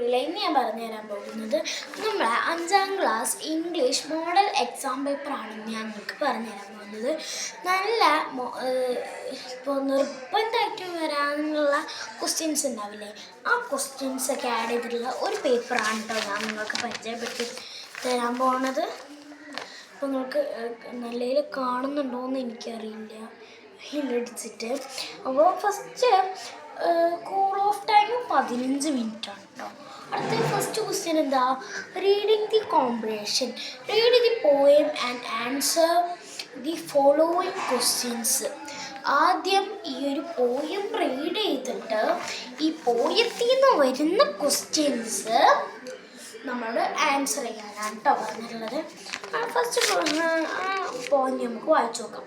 വീഡിയോയിലായി ഞാൻ പറഞ്ഞുതരാൻ പോകുന്നത് നമ്മളെ 5ാം ക്ലാസ് ഇംഗ്ലീഷ് മോഡൽ എക്സാം പേപ്പറാണ് ഞാൻ നിങ്ങൾക്ക് പറഞ്ഞുതരാൻ പോകുന്നത്. നല്ല ഇപ്പോൾ നിർബന്ധമായിട്ട് വരാനുള്ള ക്വസ്റ്റ്യൻസ് ഉണ്ടാവില്ലേ, ആ ക്വസ്റ്റ്യൻസൊക്കെ ആഡ് ചെയ്തിട്ടുള്ള ഒരു പേപ്പറാണ് കേട്ടോ ഞാൻ നിങ്ങൾക്ക് പരിചയപ്പെടുത്തി തരാൻ പോകുന്നത്. അപ്പോൾ നിങ്ങൾക്ക് നല്ലതിൽ കാണുന്നുണ്ടോ എന്ന് എനിക്കറിയില്ല ഹില്ലടിച്ചിട്ട്. അപ്പോൾ ഫസ്റ്റ് കൂൾ ഓഫ് ടൈം 15 മിനിറ്റാണ് കേട്ടോ. അടുത്ത ഫസ്റ്റ് ക്വസ്റ്റ്യൻ എന്താ, reading the comprehension. Read the poem and answer the following questions. ആദ്യം ഈ ഒരു പോയം റീഡ് ചെയ്തിട്ട് ഈ പോയത്തിൽ നിന്ന് വരുന്ന ക്വസ്റ്റ്യൻസ് നമ്മളോട് ആൻസർ ചെയ്യാനാണ് കേട്ടോ പറഞ്ഞിട്ടുള്ളത്. ഫസ്റ്റ് പോയിന്റ് നമുക്ക് വായിച്ചു നോക്കാം.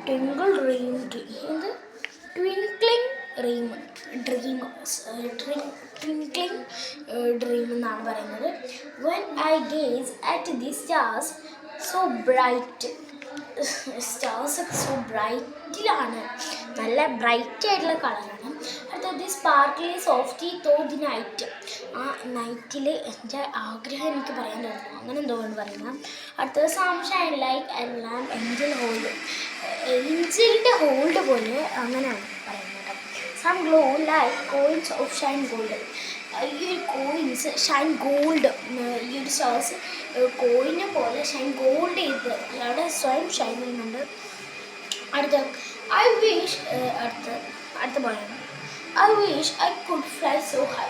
ട്വിങ്കിൾ ഡ്രീം ഇത് ട്വിങ്ക്ലിംഗ് ഡ്രീം എന്നാണ് പറയുന്നത്. When I gaze at the stars so bright. Stars so ബ്രൈറ്റിലാണ്, നല്ല ബ്രൈറ്റ് ആയിട്ടുള്ള കളറാണ്. അടുത്തത് sparkly softly through the night. ആ നൈറ്റിൽ എൻ്റെ ആഗ്രഹം എനിക്ക് പറയാൻ തോന്നുന്നു, അങ്ങനെ എന്തോന്ന് പറയുന്നത്. അടുത്തത് sunshine like and lamp angel hold. ഏഞ്ചലിൻ്റെ ഹോൾഡ് പോലെ അങ്ങനെയാണ് പറയുന്നത്. Some glow like coins of shine gold. ഈ ഒരു കോയിൻസ് ഷൈൻ ഗോൾഡ്, ഈ ഒരു സ്റ്റാർസ് കോയിനെ പോലെ ഷൈൻ ഗോൾഡ് ചെയ്ത് അവിടെ സ്വയം ഷൈൻ ചെയ്യുന്നുണ്ട്. അടുത്ത ഐ വിഷ്, അടുത്ത പറയണം I wish I could fly so high.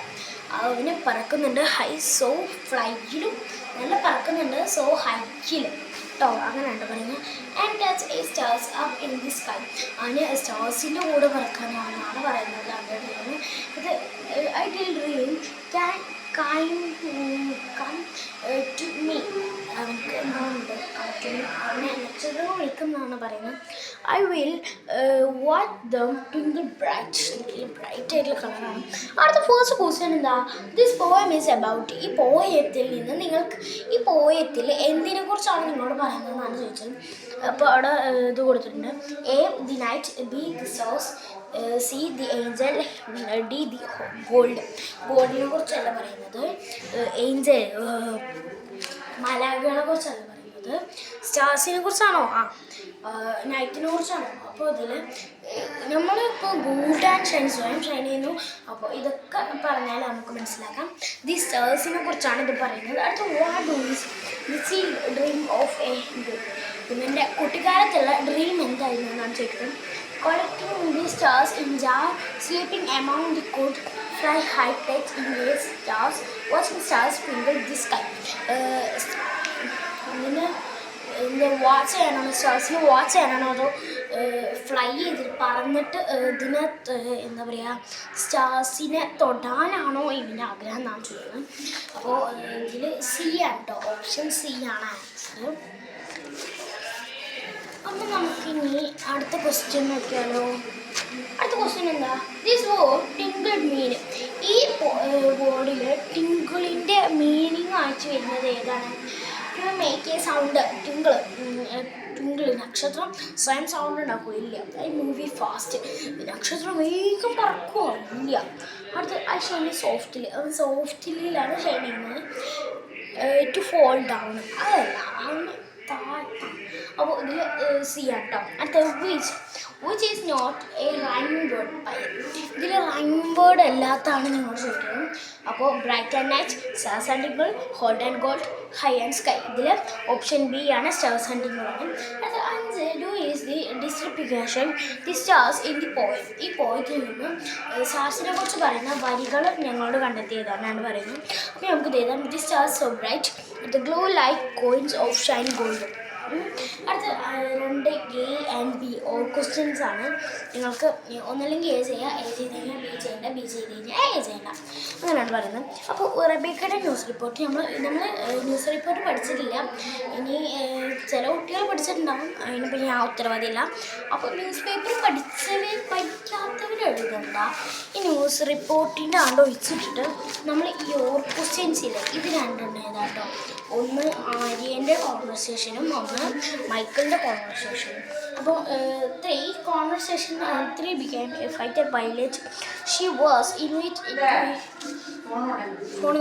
അവന് പറക്കുന്നുണ്ട്, ഹൈ സോ ഫ്ലൈയിലും നല്ല പറക്കുന്നുണ്ട്, സോ ഹൈയിലും കേട്ടോ, അങ്ങനെയാണ് പറയുന്നത്. And touch a stars up in the sky. അവന് സ്റ്റാർസിൻ്റെ കൂടെ പറക്കാനാണ് പറയുന്നത്. അങ്ങനെ ഇത് idyll dream can come to me. അവർക്ക് എന്തുകൊണ്ട് അവനെ നക്ഷത്രങ്ങൾ വിളിക്കുന്നതാണ് പറയുന്നത്. I will what them twinkle bright. Bright ആയിട്ടുള്ള കളറാണ്. അടുത്ത ഫസ്റ്റ് ക്വസ്റ്റ്യൻ എന്താ, ദിസ് പോയം ഈസ് അബൌട്ട്. ഈ പോയത്തിൽ നിന്ന് നിങ്ങൾക്ക് ഈ പോയത്തിൽ എന്തിനെ കുറിച്ചാണ് നിങ്ങളോട് പറയുന്നതെന്നാണ് ചോദിച്ചത്. അപ്പോൾ അവിടെ ഇത് കൊടുത്തിട്ടുണ്ട്. A the night, B the sauce, C the angel, D the gold. ഗോൾഡിനെ കുറിച്ചല്ല പറയുന്നത്, ഏഞ്ചൽ മലാഖകളെ കുറിച്ചല്ല പറയുന്നത്, സ്റ്റാർസിനെ കുറിച്ചാണോ, നൈറ്റിനെ കുറിച്ചാണോ. അപ്പോൾ ഇതിൽ നമ്മളിപ്പോൾ ഗോൾഡ് ആൻഡ് ഷൈൻ, സ്വയം ഷൈൻ ചെയ്യുന്നു. അപ്പോൾ ഇതൊക്കെ പറഞ്ഞാൽ നമുക്ക് മനസ്സിലാക്കാം. ദി സ്റ്റാർസിനെ കുറിച്ചാണ് ഇത് പറയുന്നത്. അടുത്ത what do the dream of A girl. പിന്നെ കുട്ടിക്കാലത്തുള്ള ഡ്രീം എന്തായിരുന്നു എന്നാണ് ചോദിക്കുന്നത്. Collecting the stars in jar, sleeping among the cold, fly high touch in the stars, watching stars twinkle the sky. ഇതിനെ വാച്ച് ചെയ്യാനാണോ, സ്റ്റാർസിനെ വാച്ച് ചെയ്യാനാണോ, അതോ ഫ്ലൈ ചെയ്തിട്ട് പറന്നിട്ട് ഇതിനെ എന്താ പറയുക സ്റ്റാർസിനെ തൊടാനാണോ ഇവൻ്റെ ആഗ്രഹം എന്നാണ് ചോദിക്കുന്നത്. അപ്പോൾ ഇതിൽ സി ആണ് കേട്ടോ, ഓപ്ഷൻ സി ആണ് ആൻസർ. അപ്പം നമുക്കിനി അടുത്ത ക്വസ്റ്റ്യൻ നോക്കിയാലോ. അടുത്ത ക്വസ്റ്റ്യൻ എന്താ, ദിസ് വേർഡ് ടിങ്കിൾ മീൻ. ഈ വേർഡിൽ ടിങ്കിളിൻ്റെ മീനിങ് അയച്ചു വരുന്നത് ഏതാണ്? To make a sound. Tinkle നക്ഷത്രം സ്വയം സൗണ്ട് ഉണ്ടാക്കുകയില്ല. I move fast. നക്ഷത്രം വേഗം പറക്കുക ഇല്ല. അടുത്ത് ഐ ഷൈൻ സോഫ്റ്റിൽ. അത് സോഫ്റ്റിലാണ് ഷൈൻ ചെയ്യുന്നത്. ടു ഫോൾ ഡൗൺ, അതല്ല അവന് താഴ്ത്താം. അപ്പോൾ ഇതിൽ സി ആട്ടോ. അടുത്ത which is not a rhyme word. ഇതിൽ റൈം വേർഡ് അല്ലാത്തതാണ് നിങ്ങളോട് ചോദിക്കുന്നത്. അപ്പോൾ bright and night, stars and twinkle, hot and gold, high and sky. ഇതിൽ ഓപ്ഷൻ ബി ആണ്, സ്റ്റാർസ് ആൻഡ് ടിങ്കിൾ ആണ്. അത് അഞ്ച് do is the distribution the stars in the poem. ഈ പോയത്തിൽ നിന്ന് സ്റ്റാർസിനെ കുറിച്ച് പറയുന്ന വരികൾ ഞങ്ങളോട് കണ്ടെത്തിയതാണ് പറയുന്നത്. അപ്പോൾ നമുക്ക് ഇത് എഴുതാം. The stars so bright, the glow like coins of shine gold. അടുത്ത 2 A and B all questions ആണ്. നിങ്ങൾക്ക് ഒന്നല്ലെങ്കിൽ എ ചെയ്യുക, എ ചെയ്ത് കഴിഞ്ഞാൽ ബി ചെയ്യേണ്ട, ബി ചെയ്ത് കഴിഞ്ഞാൽ എ ചെയ്യേണ്ട, അങ്ങനെയാണ് പറയുന്നത്. അപ്പോൾ റബീക്കയുടെ ന്യൂസ് റിപ്പോർട്ട് നമ്മൾ ന്യൂസ് റിപ്പോർട്ട് പഠിച്ചിട്ടില്ല. ഇനി ചില കുട്ടികൾ പഠിച്ചിട്ടുണ്ടാകും, അതിനിപ്പോൾ ഞാൻ ഉത്തരവാദിയില്ല. അപ്പോൾ ന്യൂസ് പേപ്പർ പഠിക്കാത്തവർ എഴുതണ്ട. ഈ ന്യൂസ് റിപ്പോർട്ടിൻ്റെ ആണ്ട് ഒഴിച്ചിട്ടിട്ട് നമ്മൾ ഈ ഓർ ക്വസ്റ്റ്യൻസില്ല, ഇത് രണ്ടെണ്ണം ഏതാട്ടോ. ഒന്ന് ആര്യൻ്റെ കോൺവെർസേഷനും ഒന്ന് മൈക്കിളിൻ്റെ കോൺവെർസേഷനും. അപ്പോൾ 3 conversation 3 became a fighter pilot. She was invited. Phone